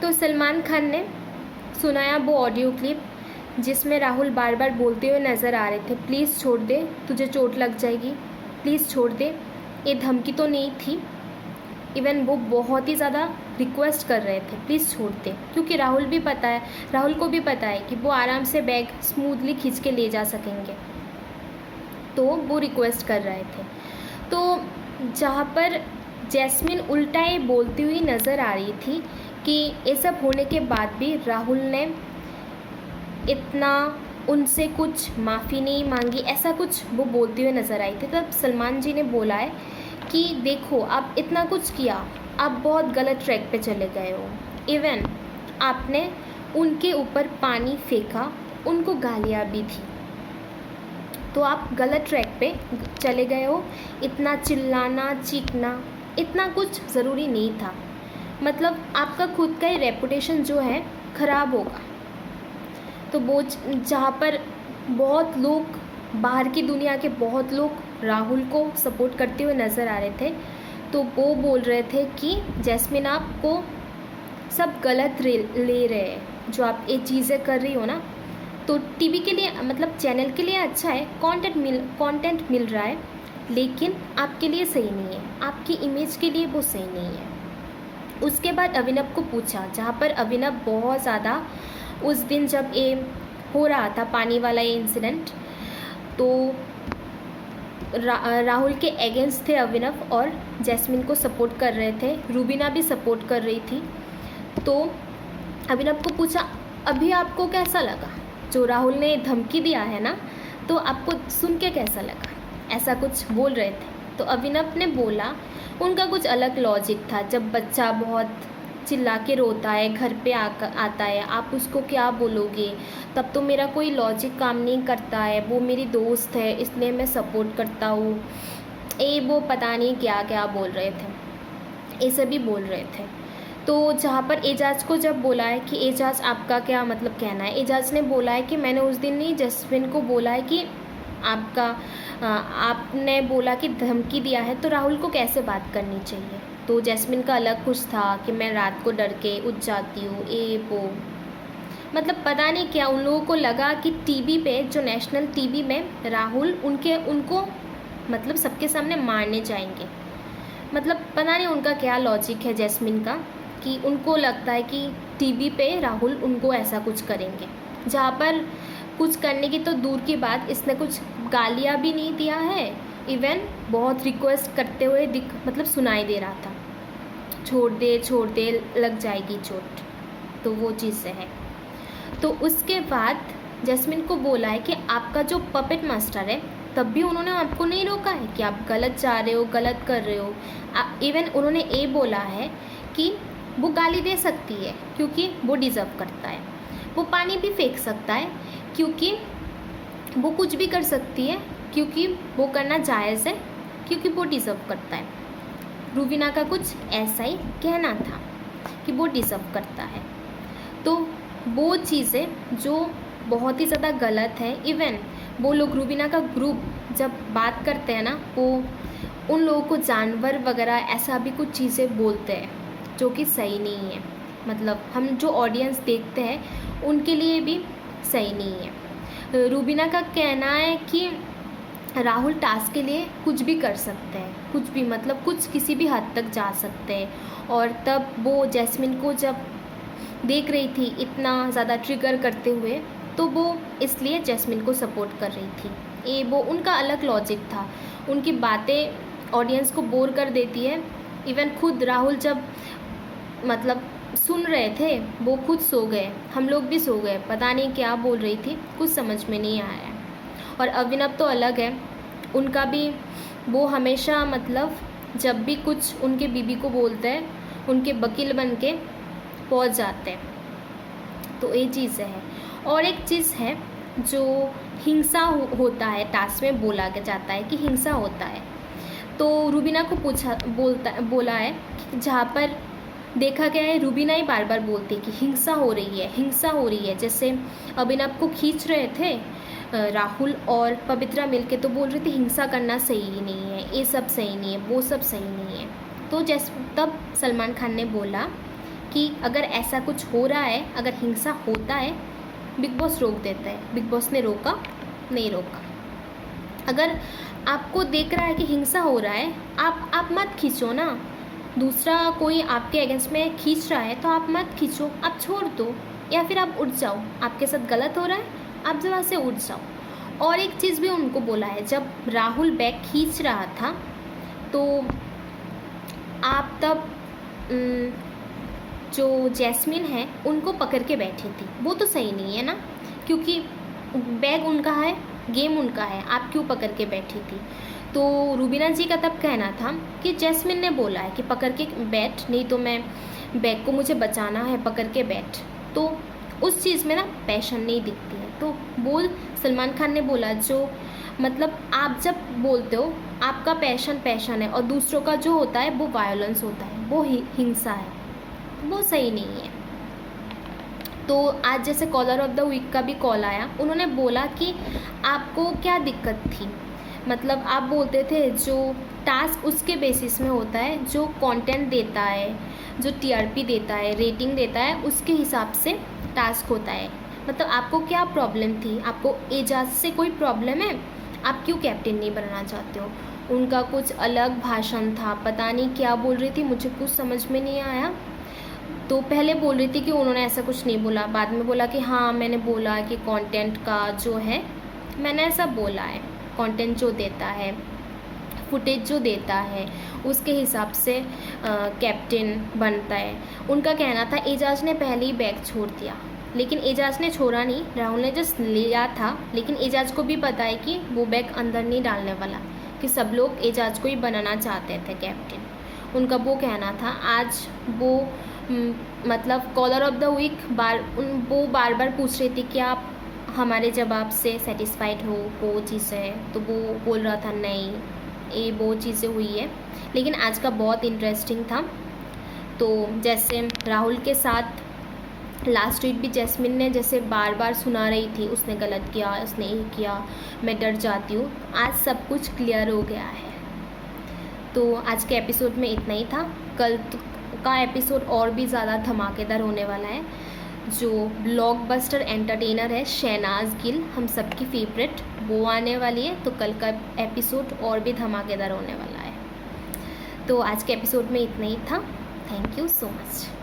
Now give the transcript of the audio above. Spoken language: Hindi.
तो सलमान खान ने सुनाया वो ऑडियो क्लिप जिसमें राहुल बार बार बोलते हुए नज़र आ रहे थे, प्लीज़ छोड़ दे, तुझे चोट लग जाएगी, प्लीज़ छोड़ दे। ये धमकी तो नहीं थी, इवन वो बहुत ही ज़्यादा रिक्वेस्ट कर रहे थे प्लीज़ छोड़ दे, क्योंकि राहुल को भी पता है कि वो आराम से बैग स्मूथली खींच के ले जा सकेंगे, तो वो रिक्वेस्ट कर रहे थे। तो जहाँ पर जैस्मिन उल्टा ये बोलती हुई नज़र आ रही थी कि ये सब होने के बाद भी राहुल ने इतना उनसे कुछ माफ़ी नहीं मांगी, ऐसा कुछ वो बोलते हुए नज़र आई थी। तब सलमान जी ने बोला है कि देखो आप इतना कुछ किया, आप बहुत गलत ट्रैक पे चले गए हो, इवन आपने उनके ऊपर पानी फेंका, उनको गालियाँ भी थी, तो आप गलत ट्रैक पे चले गए हो। इतना चिल्लाना चीखना इतना कुछ ज़रूरी नहीं था, मतलब आपका खुद का ही रेपुटेशन जो है ख़राब होगा। तो वो जहाँ पर बहुत लोग, बाहर की दुनिया के बहुत लोग राहुल को सपोर्ट करते हुए नज़र आ रहे थे, तो वो बोल रहे थे कि जैस्मिन आपको सब गलत ले रहे हैं, जो आप ये चीज़ें कर रही हो ना, तो टीवी के लिए मतलब चैनल के लिए अच्छा है, कंटेंट मिल रहा है, लेकिन आपके लिए सही नहीं है, आपकी इमेज के लिए वो सही नहीं है। उसके बाद अभिनव को पूछा, जहाँ पर अभिनव बहुत ज़्यादा उस दिन जब ये हो रहा था पानी वाला ये इंसिडेंट, तो राहुल के अगेंस्ट थे अभिनव और जैस्मिन को सपोर्ट कर रहे थे, रूबीना भी सपोर्ट कर रही थी। तो अभिनव को पूछा, अभी आपको कैसा लगा जो राहुल ने धमकी दिया है ना, तो आपको सुन के कैसा लगा, ऐसा कुछ बोल रहे थे। तो अभिनव ने बोला उनका कुछ अलग लॉजिक था, जब बच्चा बहुत चिल्ला के रोता है, घर पे आता है, आप उसको क्या बोलोगे, तब तो मेरा कोई लॉजिक काम नहीं करता है, वो मेरी दोस्त है इसलिए मैं सपोर्ट करता हूँ, वो पता नहीं क्या क्या बोल रहे थे, ये सभी बोल रहे थे। तो जहाँ पर एजाज को जब बोला है कि एजाज आपका क्या मतलब कहना है, एजाज ने बोला है कि मैंने उस दिन नहीं जैस्मिन को बोला है कि आपने बोला कि धमकी दिया है, तो राहुल को कैसे बात करनी चाहिए। तो जैस्मिन का अलग कुछ था कि मैं रात को डर के उठ जाती हूँ, वो मतलब पता नहीं क्या उन लोगों को लगा कि टीवी पे, जो नेशनल टीवी में राहुल उनको मतलब सबके सामने मारने जाएंगे, मतलब पता नहीं उनका क्या लॉजिक है जैस्मिन का, कि उनको लगता है कि टीवी पे राहुल उनको ऐसा कुछ करेंगे, जहाँ पर कुछ करने की तो दूर की बात, इसने कुछ गालियाँ भी नहीं दिया है, इवन बहुत रिक्वेस्ट करते हुए मतलब सुनाई दे रहा था, छोड़ दे लग जाएगी चोट, तो वो चीज़ से है। तो उसके बाद जैस्मिन को बोला है कि आपका जो पपेट मास्टर है, तब भी उन्होंने आपको नहीं रोका है कि आप गलत जा रहे हो, गलत कर रहे हो। इवन उन्होंने ये बोला है कि वो गाली दे सकती है क्योंकि वो डिज़र्व करता है, वो पानी भी फेंक सकता है क्योंकि वो कुछ भी कर सकती है, क्योंकि वो करना जायज़ है, क्योंकि वो डिज़र्व करता है। रूबीना का कुछ ऐसा ही कहना था कि वो डिज़र्व करता है। तो वो चीज़ें जो बहुत ही ज़्यादा गलत है, इवन वो लोग रूबीना का ग्रुप जब बात करते हैं ना, वो उन लोगों को जानवर वगैरह ऐसा भी कुछ चीज़ें बोलते हैं जो कि सही नहीं है, मतलब हम जो ऑडियंस देखते हैं उनके लिए भी सही नहीं है। रूबीना का कहना है कि राहुल टास्क के लिए कुछ भी कर सकते हैं, कुछ भी मतलब कुछ किसी भी हद तक जा सकते हैं, और तब वो जैस्मिन को जब देख रही थी इतना ज़्यादा ट्रिगर करते हुए, तो वो इसलिए जैस्मिन को सपोर्ट कर रही थी। वो उनका अलग लॉजिक था, उनकी बातें ऑडियंस को बोर कर देती है। इवन खुद राहुल जब मतलब सुन रहे थे, वो खुद सो गए, हम लोग भी सो गए, पता नहीं क्या बोल रही थी, कुछ समझ में नहीं आया। और अभिनव तो अलग है, उनका भी वो हमेशा मतलब जब भी कुछ उनके बीबी को बोलते हैं, उनके वकील बन के पहुँच जाते हैं, तो ये चीज़ है। और एक चीज़ है जो हिंसा होता है, टास्क में बोला जाता है कि हिंसा होता है, तो रूबीना को बोला है, जहाँ पर देखा गया है रूबीना ही बार बार बोलती है कि हिंसा हो रही है, हिंसा हो रही है। जैसे अभिनव को खींच रहे थे राहुल और पवित्रा मिलके, तो बोल रही थी हिंसा करना सही नहीं है, ये सब सही नहीं है, वो सब सही नहीं है। तो तब सलमान खान ने बोला कि अगर ऐसा कुछ हो रहा है, अगर हिंसा होता है, बिग बॉस रोक देता है। बिग बॉस ने रोका नहीं रोका। अगर आपको देख रहा है कि हिंसा हो रहा है, आप मत खींचो ना। दूसरा कोई आपके अगेंस्ट में खींच रहा है तो आप मत खींचो, आप छोड़ दो, या फिर आप उठ जाओ। आपके साथ गलत हो रहा है, आप जगह से उठ जाओ। और एक चीज़ भी उनको बोला है, जब राहुल बैग खींच रहा था तो आप तब जो जैस्मिन है उनको पकड़ के बैठी थी। वो तो सही नहीं है ना, क्योंकि बैग उनका है, गेम उनका है, आप क्यों पकड़ के बैठी थी। तो रूबीना जी का तब कहना था कि जैस्मिन ने बोला है कि पकड़ के बैठ, नहीं तो मैं बैग को मुझे बचाना है, पकड़ के बैठ। तो उस चीज़ में ना पैशन नहीं दिखती है। तो बोल सलमान खान ने बोला, जो मतलब आप जब बोलते हो आपका पैशन है और दूसरों का जो होता है वो वायलेंस होता है, वो हिंसा है, वो सही नहीं है। तो आज जैसे कॉलर ऑफ द वीक का भी कॉल आया, उन्होंने बोला कि आपको क्या दिक्कत थी। मतलब आप बोलते थे जो टास्क उसके बेसिस में होता है, जो कंटेंट देता है, जो टीआरपी देता है, रेटिंग देता है, उसके हिसाब से टास्क होता है। मतलब आपको क्या प्रॉब्लम थी, आपको एजाज से कोई प्रॉब्लम है, आप क्यों कैप्टन नहीं बनना चाहते हो। उनका कुछ अलग भाषण था, पता नहीं क्या बोल रही थी, मुझे कुछ समझ में नहीं आया। तो पहले बोल रही थी कि उन्होंने ऐसा कुछ नहीं बोला, बाद में बोला कि हाँ मैंने बोला कि कंटेंट का जो है, मैंने ऐसा बोला है, कंटेंट जो देता है, फुटेज जो देता है, उसके हिसाब से कैप्टन बनता है। उनका कहना था एजाज ने पहले ही बैग छोड़ दिया, लेकिन एजाज ने छोड़ा नहीं, राहुल ने जस्ट लिया था। लेकिन एजाज को भी पता है कि वो बैग अंदर नहीं डालने वाला, कि सब लोग एजाज को ही बनाना चाहते थे कैप्टन। उनका वो कहना था। आज वो मतलब कॉलर ऑफ द वीक वो बार बार पूछ रही थी कि आप हमारे जवाब से सेटिस्फाइड हो, वो चीज़ है। तो वो बोल रहा था नहीं, ये वो चीज़ें हुई है। लेकिन आज का बहुत इंटरेस्टिंग था। तो जैसे राहुल के साथ लास्ट वीक भी जैस्मिन ने जैसे बार बार सुना रही थी, उसने गलत किया, उसने ये किया, मैं डर जाती हूँ। आज सब कुछ क्लियर हो गया है। तो आज के एपिसोड में इतना ही था। कल का एपिसोड और भी ज़्यादा धमाकेदार होने वाला है। जो ब्लॉकबस्टर एंटरटेनर है शहनाज गिल, हम सबकी फेवरेट, वो आने वाली है। तो कल का एपिसोड और भी धमाकेदार होने वाला है। तो आज के एपिसोड में इतना ही था। Thank you so much.